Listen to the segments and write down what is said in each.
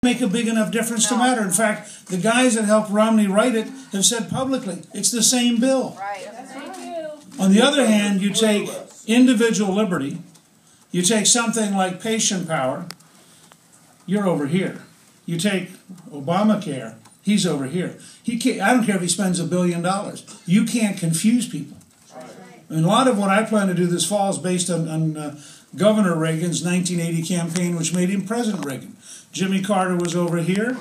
make a big enough difference to matter. In fact, the guys that helped Romney write it have said publicly, it's the same bill. Right. On the other hand, you take individual liberty, you take something like patient power, you're over here. You take Obamacare, he's over here. I don't care if he spends $1 billion. You can't confuse people. And a lot of what I plan to do this fall is based on Governor Reagan's 1980 campaign, which made him President Reagan. Jimmy Carter was over here.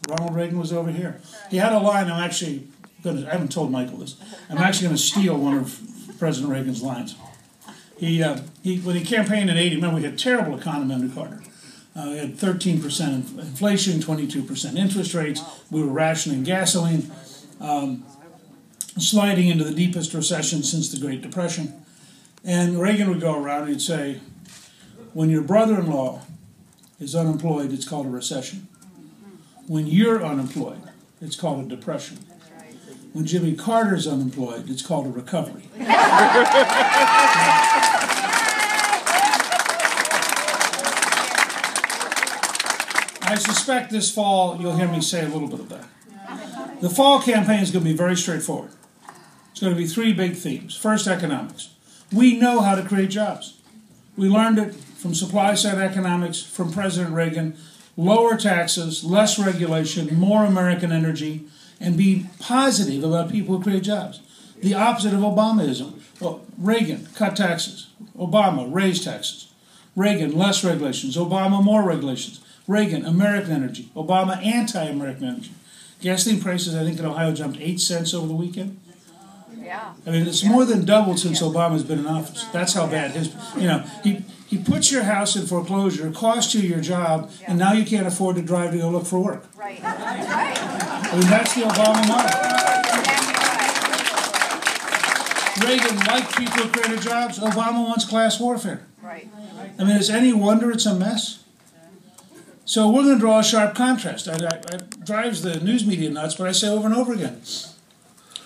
Ronald Reagan was over here. He had a line. I haven't told Michael this. I'm actually going to steal one of President Reagan's lines. When he campaigned in '80, remember we had a terrible economy under Carter. We had 13% inflation, 22% interest rates. We were rationing gasoline, sliding into the deepest recession since the Great Depression. And Reagan would go around and he'd say, when your brother-in-law is unemployed, it's called a recession. When you're unemployed, it's called a depression. When Jimmy Carter's unemployed, it's called a recovery. I suspect this fall you'll hear me say a little bit of that. The fall campaign is going to be very straightforward. It's going to be 3 big themes. First, economics. We know how to create jobs. We learned it from supply-side economics, from President Reagan. Lower taxes, less regulation, more American energy, and be positive about people who create jobs. The opposite of Obamaism. Well, Reagan, cut taxes. Obama, raise taxes. Reagan, less regulations. Obama, more regulations. Reagan, American energy. Obama, anti-American energy. Gasoline prices, I think, in Ohio jumped 8 cents over the weekend. Yeah. I mean, it's more than doubled since Obama's been in office. That's how bad his, he puts your house in foreclosure, costs you your job, and now you can't afford to drive to go look for work. Right. Right. I mean, that's the Obama model. Reagan liked people who created jobs. Obama wants class warfare. Right. I mean, is any wonder it's a mess? So we're going to draw a sharp contrast. It drives the news media nuts, but I say over and over again,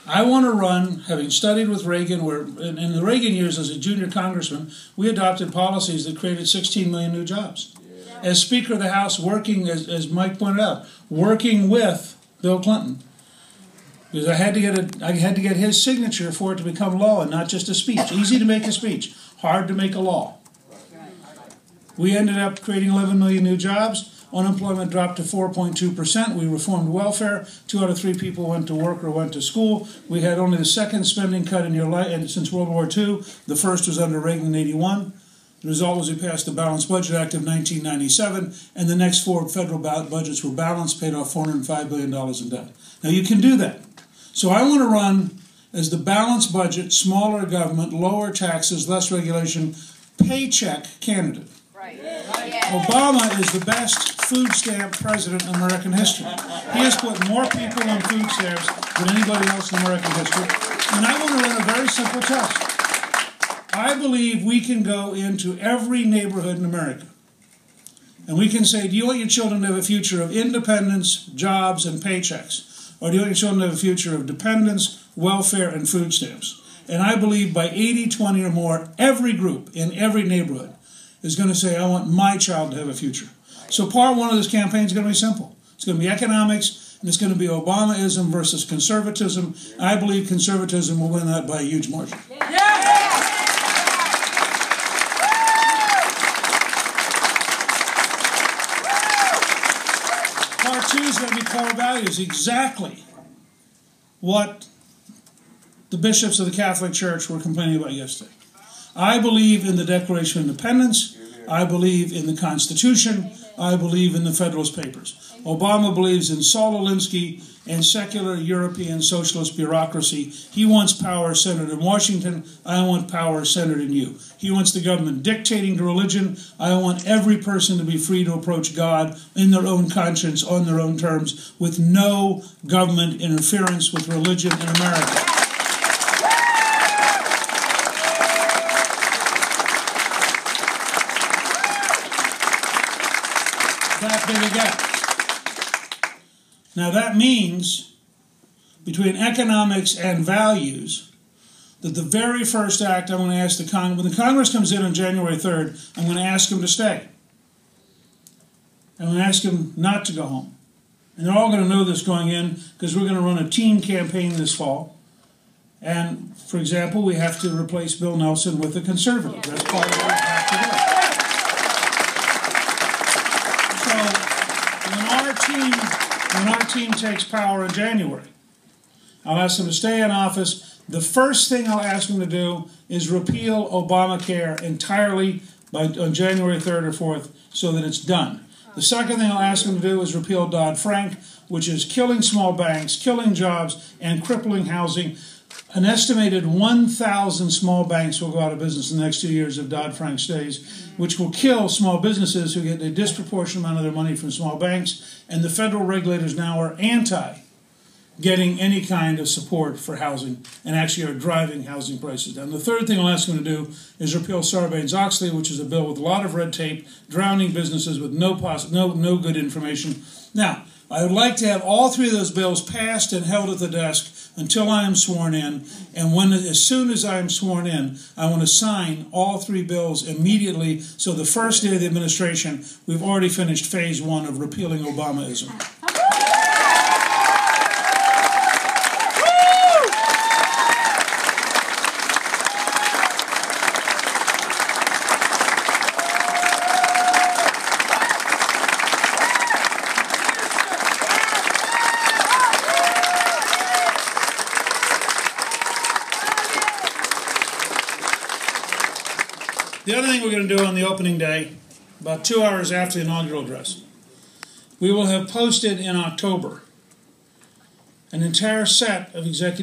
I want to run, having studied with Reagan, where in the Reagan years as a junior congressman, we adopted policies that created 16 million new jobs. As Speaker of the House, working, as Mike pointed out, working with Bill Clinton, because I had to get his signature for it to become law and not just a speech. Easy to make a speech, hard to make a law. We ended up creating 11 million new jobs. Unemployment dropped to 4.2%. We reformed welfare. 2 out of 3 people went to work or went to school. We had only the second spending cut in your life since World War II. The first was under Reagan in '81. The result was we passed the Balanced Budget Act of 1997, and the next 4 federal budgets were balanced, paid off $405 billion in debt. Now you can do that. So I want to run as the balanced budget, smaller government, lower taxes, less regulation, paycheck candidate. Right. Obama is the best food stamp president in American history. He has put more people on food stamps than anybody else in American history. And I want to run a very simple test. I believe we can go into every neighborhood in America and we can say, do you want your children to have a future of independence, jobs, and paychecks? Or do you want your children to have a future of dependence, welfare, and food stamps? And I believe by 80-20 or more, every group in every neighborhood is going to say, I want my child to have a future. So part 1 of this campaign is going to be simple. It's going to be economics, and it's going to be Obamaism versus conservatism. I believe conservatism will win that by a huge margin. Part 2 is going to be core values, exactly what the bishops of the Catholic Church were complaining about yesterday. I believe in the Declaration of Independence. I believe in the Constitution. I believe in the Federalist Papers. Obama believes in Saul Alinsky and secular European socialist bureaucracy. He wants power centered in Washington. I want power centered in you. He wants the government dictating to religion. I want every person to be free to approach God in their own conscience, on their own terms, with no government interference with religion in America. That big a gap. Now that means, between economics and values, that the very first act I'm going to ask the Congress, when the Congress comes in on January 3rd, I'm going to ask them to stay. I'm going to ask them not to go home. And they're all going to know this going in because we're going to run a team campaign this fall. And, for example, we have to replace Bill Nelson with a conservative. That's part of what we have to do. So when our team takes power in January, I'll ask them to stay in office. The first thing I'll ask them to do is repeal Obamacare entirely on January 3rd or 4th so that it's done. The second thing I'll ask them to do is repeal Dodd-Frank, which is killing small banks, killing jobs, and crippling housing. An estimated 1,000 small banks will go out of business in the next 2 years if Dodd-Frank stays, which will kill small businesses who get a disproportionate amount of their money from small banks. And the federal regulators now are anti-getting any kind of support for housing and actually are driving housing prices down. The third thing I'll ask them to do is repeal Sarbanes-Oxley, which is a bill with a lot of red tape, drowning businesses with no good information. Now, I would like to have all three of those bills passed and held at the desk until I am sworn in. And as soon as I am sworn in, I want to sign all three bills immediately. So the first day of the administration, we've already finished phase 1 of repealing Obamaism. The other thing we're going to do on the opening day, about 2 hours after the inaugural address, we will have posted in October an entire set of executive